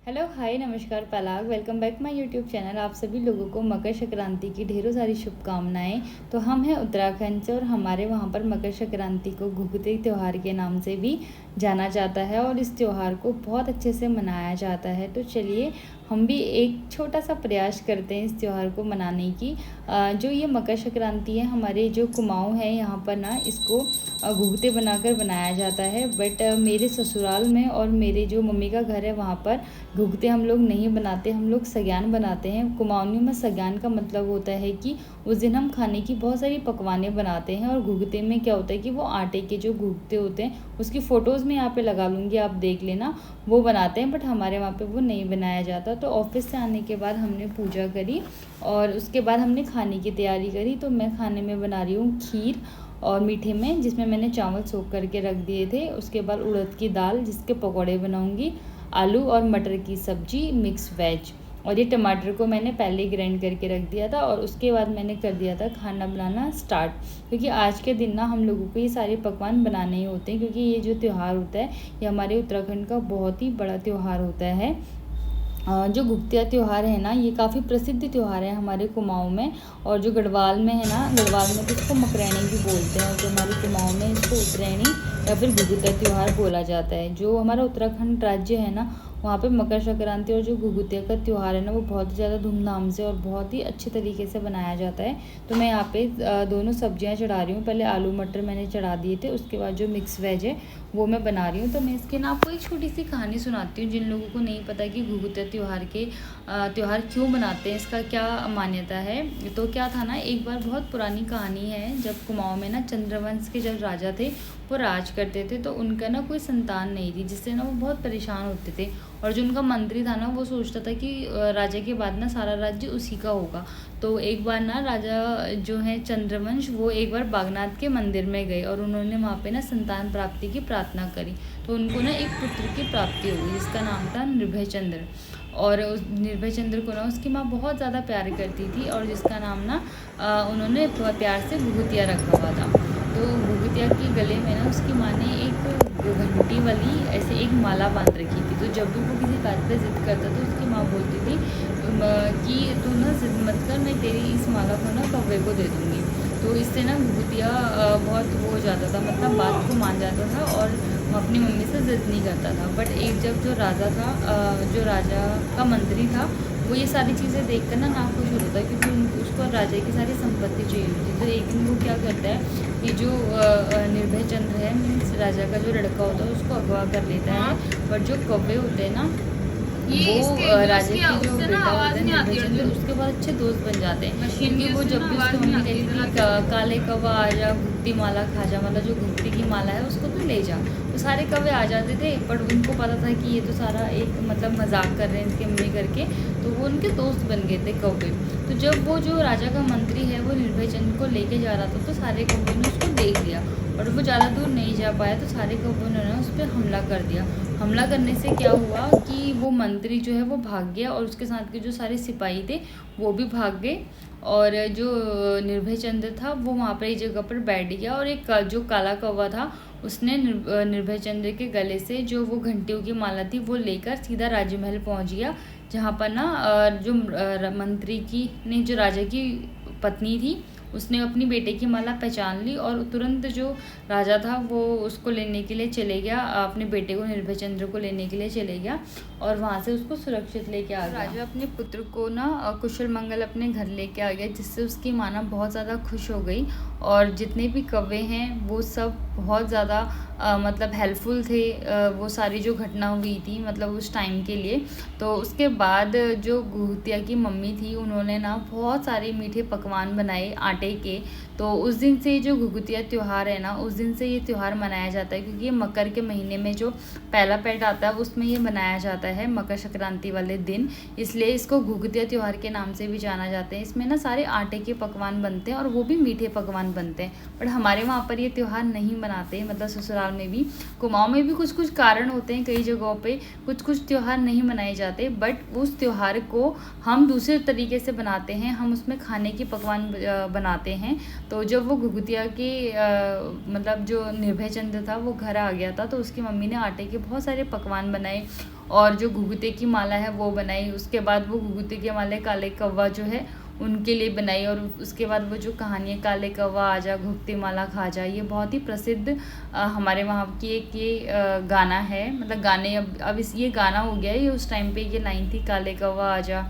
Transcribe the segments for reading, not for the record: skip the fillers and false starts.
Hello hi नमस्कार Parag, welcome back my YouTube channel. आप सभी लोगों को मकर संक्रांति की ढेरों सारी शुभकामनाएं। तो हम हैं उत्तराखंड से और हमारे वहाँ पर मकर संक्रांति को घुघुती त्यौहार के नाम से भी जाना जाता है और इस त्यौहार को बहुत अच्छे से मनाया जाता है। तो चलिए हम भी एक छोटा सा प्रयास करते हैं इस त्यौहार को मनाने की। जो ये मकर संक्रांति है, हमारे जो कुमाऊँ है यहाँ पर ना इसको घुघुते बनाकर बनाया जाता है। बट मेरे ससुराल में और मेरे जो मम्मी का घर है वहाँ पर घुघुते हम लोग नहीं बनाते, हम लोग सग्यान बनाते हैं। कुमाऊनी में सग्यान का मतलब होता है कि उस दिन हम खाने की बहुत सारी पकवानें बनाते हैं। और घुघुते में क्या होता है कि वो आटे के जो घुघुते होते हैं, उसकी फ़ोटोज़ मैं यहाँ पे लगा लूँगी, आप देख लेना, वो बनाते हैं। बट हमारे वहाँ पे वो नहीं बनाया जाता। तो ऑफिस से आने के बाद हमने पूजा करी और उसके बाद हमने खाने की तैयारी करी। तो मैं खाने में बना रही हूँ खीर और मीठे में, जिसमें मैंने चावल सोख करके रख दिए थे। उसके बाद उड़द की दाल जिसके पकौड़े बनाऊँगी, आलू और मटर की सब्जी मिक्स वेज। और ये टमाटर को मैंने पहले ग्राइंड करके रख दिया था और उसके बाद मैंने कर दिया था खाना बनाना स्टार्ट। क्योंकि आज के दिन ना हम लोगों को ये सारे पकवान बनाने ही होते हैं, क्योंकि ये जो त्यौहार होता है ये हमारे उत्तराखंड का बहुत ही बड़ा त्यौहार होता है। जो घुघुतिया त्यौहार है ना, ये काफ़ी प्रसिद्ध त्यौहार है हमारे कुमाऊँ में। और जो गढ़वाल में है ना, गढ़वाल में तो इसको मकरैनी भी बोलते हैं और जो हमारे कुमाऊँ में इसको उत्तरैनी या फिर घुघुतिया त्यौहार बोला जाता है। जो हमारा उत्तराखंड राज्य है ना, वहाँ पे मकर संक्रांति और जो घुघुतिया का त्यौहार है ना, वो बहुत ही ज़्यादा धूमधाम से और बहुत ही अच्छे तरीके से बनाया जाता है। तो मैं यहाँ पे दोनों सब्जियाँ चढ़ा रही हूँ। पहले आलू मटर मैंने चढ़ा दिए थे, उसके बाद जो मिक्स वेज है वो मैं बना रही हूँ। तो मैं इसके ना आपको एक छोटी सी कहानी सुनाती हूँ, जिन लोगों को नहीं पता कि घुघुतिया त्यौहार क्यों मनाते हैं, इसका क्या मान्यता है। तो क्या था ना, एक बार बहुत पुरानी कहानी है, जब कुमाऊँ में ना चंद्रवंश के जब राजा थे वो राज करते थे। तो उनका ना कोई संतान नहीं थी, जिससे ना वो बहुत परेशान होते थे। और जो उनका मंत्री था ना, वो सोचता था कि राजा के बाद ना सारा राज्य उसी का होगा। तो एक बार ना राजा जो है चंद्रवंश, वो एक बार बागनाथ के मंदिर में गए और उन्होंने वहाँ पे ना संतान प्राप्ति की प्रार्थना करी। तो उनको ना एक पुत्र की प्राप्ति हुई जिसका नाम था निर्भय चंद्र। और उस निर्भय चंद्र को ना उसकी माँ बहुत ज़्यादा प्यार करती थी और जिसका नाम ना उन्होंने बहुत प्यार से घुघुतिया रखा हुआ था। तो घुघुतिया के गले में ना उसकी माँ ने एक घंटी वाली ऐसे एक माला बांध रखी थी। तो जब भी वो किसी बात पे जिद करता तो उसकी माँ बोलती थी कि तू ना जिद मत कर, मैं तेरी इस माला को ना कौवे को दे दूँगी। तो इससे ना घुघुतिया बहुत वो हो जाता था, मतलब बात को मान जाता था और अपनी मम्मी से जिद नहीं करता था। बट एक जब जो राजा था, जो राजा का मंत्री था, वो ये सारी चीज़ें देख कर ना नाखुश होता था, क्योंकि उसको राजा की सारी संपत्ति चाहिए होती। तो एक दिन वो क्या करता है कि जो निर्भय चंद्र है, मीन्स राजा का जो लड़का होता है, उसको अगवा कर लेता है। बट जो कौवे होते हैं ना, वो राजा की जो बेटा होता है निर्भय चंद्र, उसके बाद अच्छे दोस्त बन जाते हैं। क्योंकि वो जब भी उसकी मम्मी कहती थी काले कौवा आ जा, घुघती माला खा जा, मतलब जो घुघती की माला है उसको तो ले जा। तो सारे कौवे आ जाते थे, पर उनको पता था कि ये तो सारा एक मतलब मजाक कर रहे हैं इसकी मम्मी करके। तो वो उनके दोस्त बन गए थे कौवे। तो जब वो जो राजा का मंत्री है वो निर्भय चंद्र को लेके जा रहा था, तो सारे कौवे ने उसको देख लिया और वो ज़्यादा दूर नहीं जा पाया। तो सारे कौवों ने उस पर हमला कर दिया। हमला करने से क्या हुआ कि वो मंत्री जो है वो भाग गया और उसके साथ के जो सारे सिपाही थे वो भी भाग गए। और जो निर्भय चंद्र था वो वहाँ पर एक जगह पर बैठ गया और एक जो काला कौवा था उसने निर्भय चंद्र के गले से जो वो घंटियों की माला थी वो लेकर सीधा राजमहल पहुँच गया, जहाँ पर ना जो मंत्री की ने जो राजा की पत्नी थी उसने अपनी बेटे की माला पहचान ली और तुरंत जो राजा था वो उसको लेने के लिए चले गया, अपने बेटे को निर्भय चंद्र को लेने के लिए चले गया और वहाँ से उसको सुरक्षित लेके आ गया। राजा अपने पुत्र को ना कुशल मंगल अपने घर लेके आ गया, जिससे उसकी माँ ना बहुत ज़्यादा खुश हो गई। और जितने भी कौवे हैं वो सब बहुत ज़्यादा मतलब हेल्पफुल थे, वो सारी जो घटना हुई थी मतलब उस टाइम के लिए। तो उसके बाद जो घुघुतिया की मम्मी थी उन्होंने ना बहुत सारे मीठे पकवान बनाए आटे के। तो उस दिन से जो घुघुतिया त्यौहार है ना, उस दिन से ये त्यौहार मनाया जाता है, क्योंकि ये मकर के महीने में जो पहला पेट आता है उसमें ये मनाया जाता है मकर संक्रांति वाले दिन। इसलिए इसको घुघुतिया त्यौहार के नाम से भी जाना जाता है। इसमें ना सारे आटे के पकवान बनते हैं और वो भी मीठे पकवान बनते हैं। बट हमारे वहाँ पर ये त्यौहार नहीं मनाते, मतलब ससुराल में भी, कुमाऊँ में भी कुछ कुछ कारण होते हैं, कई जगहों पे कुछ कुछ त्यौहार नहीं मनाए जाते। बट उस त्यौहार को हम दूसरे तरीके से बनाते हैं, हम उसमें खाने के पकवान बनाते हैं। तो जब वो घुघुतिया के मतलब जो निर्भय चंद्र था वो घर आ गया था, तो उसकी मम्मी ने आटे के बहुत सारे पकवान बनाए और जो घुघुते की माला है वो बनाई। उसके बाद वो घुघुते के माले काले कौवा जो है उनके लिए बनाई। और उसके बाद वो जो कहानी है काले कौवा आजा घुघुती माला खा जा, ये बहुत ही प्रसिद्ध हमारे वहाँ की एक ये गाना है। मतलब गाने अब इस ये गाना हो गया है, ये उस टाइम पे ये लाइन थी काले कौवा आजा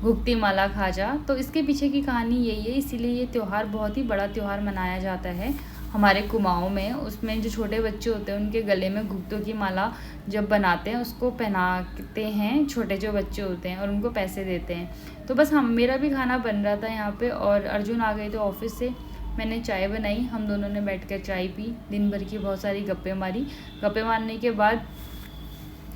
घुघुती माला खा जा। तो इसके पीछे की कहानी यही है, इसीलिए ये त्यौहार बहुत ही बड़ा त्यौहार मनाया जाता है हमारे कुमाऊँ में। उसमें जो छोटे बच्चे होते हैं उनके गले में घुघुतों की माला जब बनाते हैं उसको पहनाते हैं छोटे जो बच्चे होते हैं और उनको पैसे देते हैं। तो बस मेरा भी खाना बन रहा था यहाँ पे और अर्जुन आ गए थे ऑफिस से। मैंने चाय बनाई, हम दोनों ने बैठकर चाय पी, दिन भर की बहुत सारी गप्पे मारी। गप्पे मारने के बाद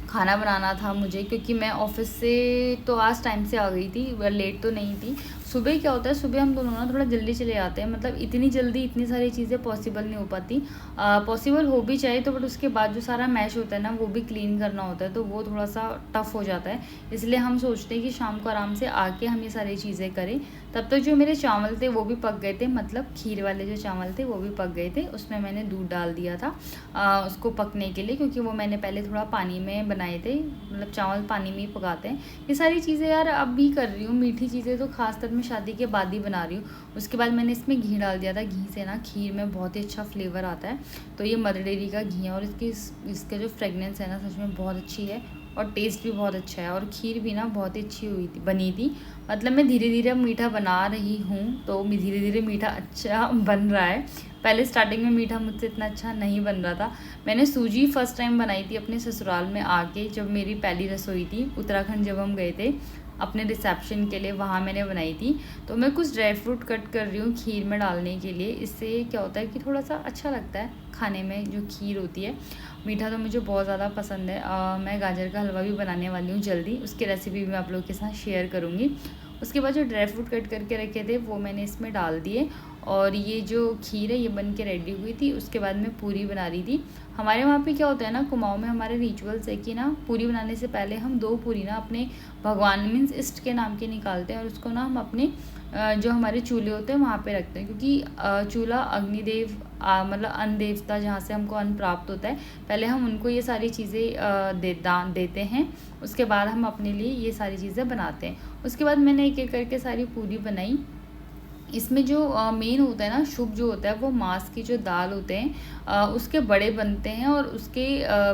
खाना बनाना था मुझे, क्योंकि मैं ऑफिस से तो आज टाइम से आ गई थी, लेट तो नहीं थी। सुबह क्या होता है, सुबह हम दोनों ना थोड़ा जल्दी चले जाते हैं। मतलब इतनी जल्दी इतनी सारी चीज़ें पॉसिबल नहीं हो पाती। पॉसिबल हो भी चाहे तो बट उसके बाद जो सारा मैश होता है ना वो भी क्लीन करना होता है, तो वो थोड़ा सा टफ़ हो जाता है। इसलिए हम सोचते हैं कि शाम को आराम से आके हम ये सारी चीज़ें करें। तब तक जो मेरे चावल थे वो भी पक गए थे, मतलब खीर वाले जो चावल थे वो भी पक गए थे। उसमें मैंने दूध डाल दिया था उसको पकने के लिए, क्योंकि वो मैंने पहले थोड़ा पानी में बनाए थे। मतलब चावल पानी में ही पकाते हैं। ये सारी चीज़ें यार अब भी कर रही हूँ, मीठी चीज़ें तो खासकर मैं शादी के बाद ही बना रही हूँ। उसके बाद मैंने इसमें घी डाल दिया था। घी से ना खीर में बहुत ही अच्छा फ्लेवर आता है। तो ये मदर डेयरी का घी है और इसका जो फ्रेगनेंस है ना सच में बहुत अच्छी है और टेस्ट भी बहुत अच्छा है। और खीर भी ना बहुत ही अच्छी बनी थी। मतलब मैं धीरे धीरे मीठा बना रही हूँ, तो धीरे धीरे मीठा अच्छा बन रहा है। पहले स्टार्टिंग में मीठा मुझसे इतना अच्छा नहीं बन रहा था। मैंने सूजी फर्स्ट टाइम बनाई थी अपने ससुराल में आके, जब मेरी पहली रसोई थी उत्तराखंड, जब हम गए थे अपने रिसेप्शन के लिए, वहाँ मैंने बनाई थी। तो मैं कुछ ड्राई फ्रूट कट कर रही हूँ खीर में डालने के लिए। इससे क्या होता है कि थोड़ा सा अच्छा लगता है खाने में जो खीर होती है। मीठा तो मुझे बहुत ज़्यादा पसंद है। मैं गाजर का हलवा भी बनाने वाली हूँ जल्दी, उसकी रेसिपी भी मैं आप लोगों के साथ शेयर करूँगी। उसके बाद जो ड्राई फ्रूट कट करके रखे थे वो मैंने इसमें डाल दिए और ये जो खीर है ये बन के रेडी हुई थी। उसके बाद मैं पूरी बना रही थी। हमारे वहाँ पे क्या होता है ना, कुमाऊँ में हमारे रिचुअल्स है कि ना पूरी बनाने से पहले हम 2 पूरी ना अपने भगवान मीन्स इष्ट के नाम के निकालते हैं और उसको ना हम अपने जो हमारे चूल्हे होते हैं वहाँ पे रखते हैं। क्योंकि चूल्हा अग्निदेव मतलब अन्न देवता, जहाँ से हमको अन्न प्राप्त होता है, पहले हम उनको ये सारी चीज़ें दान देते हैं। उसके बाद हम अपने लिए ये सारी चीज़ें बनाते हैं। उसके बाद मैंने एक एक करके सारी पूरी बनाई। इसमें जो मेन होता है ना, शुभ जो होता है वो मांस की जो दाल होते हैं उसके बड़े बनते हैं और उसके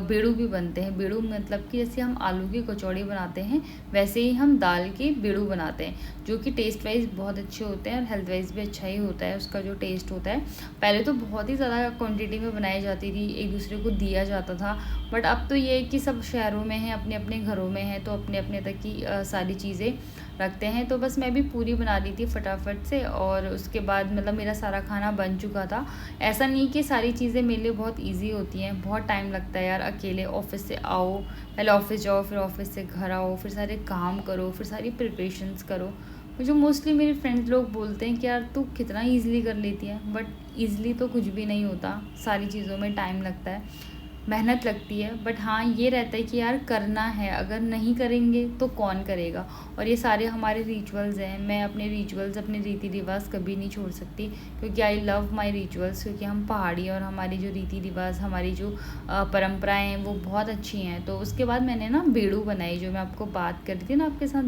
बेड़ू भी बनते हैं। बेड़ू मतलब कि जैसे हम आलू की कचौड़ी बनाते हैं वैसे ही हम दाल के बेड़ू बनाते हैं, जो कि टेस्ट वाइज बहुत अच्छे होते हैं और हेल्थ वाइज भी अच्छा ही होता है उसका जो टेस्ट होता है। पहले तो बहुत ही ज़्यादा क्वान्टिटी में बनाई जाती थी, एक दूसरे को दिया जाता था। बट अब तो ये है कि सब शहरों में हैं, अपने अपने घरों में हैं, तो अपने अपने तक की सारी चीज़ें रखते हैं। तो बस मैं भी पूरी बना रही थी फटाफट से और उसके बाद मतलब मेरा सारा खाना बन चुका था। ऐसा नहीं कि सारी चीज़ें मेरे लिए बहुत इजी होती हैं, बहुत टाइम लगता है यार। अकेले ऑफिस से आओ, पहले ऑफिस जाओ, फिर ऑफिस से घर आओ, फिर सारे काम करो, फिर सारी प्रिपरेशंस करो। मुझे मोस्टली मेरे फ्रेंड्स लोग बोलते हैं कि यार तू कितना ईज़िली कर लेती है, बट ईज़िली तो कुछ भी नहीं होता। सारी चीज़ों में टाइम लगता है, मेहनत लगती है। बट हाँ ये रहता है कि यार करना है, अगर नहीं करेंगे तो कौन करेगा। और ये सारे हमारे रिचुअल्स हैं, मैं अपने रिचुअल्स, अपने रीति रिवाज कभी नहीं छोड़ सकती, क्योंकि आई लव माई रिचुअल्स। क्योंकि हम पहाड़ी और हमारी जो रीति रिवाज, हमारी जो परंपराएं हैं वो बहुत अच्छी हैं। तो उसके बाद मैंने ना बेड़ू बनाई, जो मैं आपको बात कर रही थी ना आपके साथ,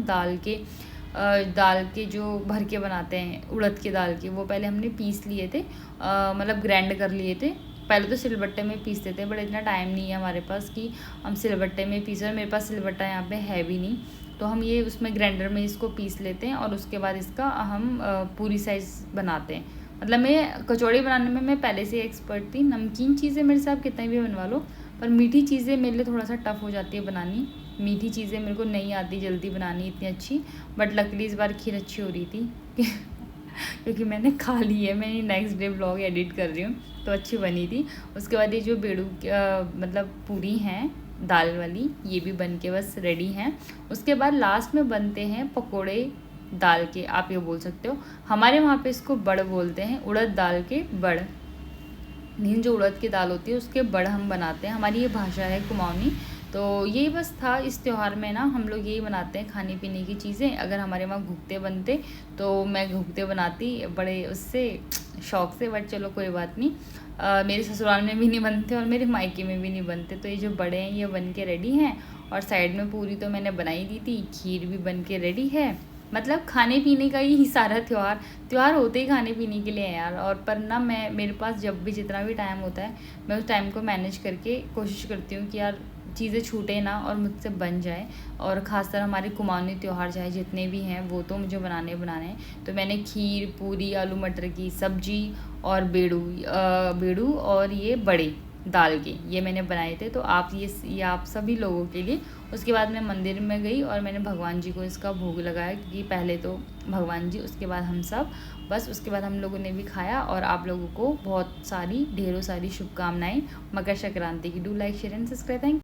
दाल के जो भर के बनाते हैं उड़द के दाल के, वो पहले हमने पीस लिए थे, मतलब ग्राइंड कर लिए थे। पहले तो सिलबट्टे में पीसते थे, बट इतना टाइम नहीं है हमारे पास कि हम सिलबट्टे में पीसें, और मेरे पास सिलबट्टा यहाँ पे है भी नहीं। तो हम ये उसमें ग्राइंडर में इसको पीस लेते हैं और उसके बाद इसका हम पूरी साइज़ बनाते हैं। मतलब मैं कचौड़ी बनाने में मैं पहले से एक्सपर्ट थी। नमकीन चीज़ें मेरे से आप कितना भी बनवा लो, पर मीठी चीज़ें मेरे लिए थोड़ा सा टफ़ हो जाती है बनानी। मीठी चीज़ें मेरे को नहीं आती जल्दी बनानी इतनी अच्छी। बट लकीली इस बार खीर अच्छी हो रही थी क्योंकि मैंने खा ली है, मैं नेक्स्ट डे ब्लॉग एडिट कर रही हूँ, तो अच्छी बनी थी। उसके बाद ये जो बेड़ू मतलब पूरी हैं दाल वाली, ये भी बन के बस रेडी हैं। उसके बाद लास्ट में बनते हैं पकोड़े दाल के, आप ये बोल सकते हो। हमारे वहाँ पे इसको बड़ बोलते हैं, उड़द दाल के बड़। नींद जो उड़द की दाल होती है उसके बड़ हम बनाते हैं, हमारी ये भाषा है कुमाऊनी। तो यही बस था इस त्यौहार में ना, हम लोग यही बनाते हैं खाने पीने की चीज़ें। अगर हमारे वहाँ घुघते बनते तो मैं घुघते बनाती बड़े उससे शौक़ से, बट चलो कोई बात नहीं। मेरे ससुराल में भी नहीं बनते और मेरे मायके में भी नहीं बनते। तो ये जो बड़े हैं ये बन के रेडी हैं, और साइड में पूरी तो मैंने बनाई दी थी, खीर भी बन के रेडी है। मतलब खाने पीने का ही सारा त्यौहार होते ही खाने पीने के लिए है यार। और पर ना मैं, मेरे पास जब भी जितना भी टाइम होता है, मैं उस टाइम को मैनेज करके कोशिश करती हूँ कि यार चीज़ें छूटे ना और मुझसे बन जाए। और ख़ासकर हमारे कुमाऊनी त्यौहार चाहे जितने भी हैं वो तो मुझे बनाने हैं। तो मैंने खीर, पूरी, आलू मटर की सब्जी और बेड़ू और ये बड़े दाल के ये मैंने बनाए थे। तो आप ये आप सभी लोगों के लिए। उसके बाद मैं मंदिर में गई और मैंने भगवान जी को इसका भोग लगाया, क्योंकि पहले तो भगवान जी, उसके बाद हम सब। बस उसके बाद हम लोगों ने भी खाया। और आप लोगों को बहुत सारी ढेरों सारी शुभकामनाएं मकर संक्रांति की। Do like, share and subscribe. Thank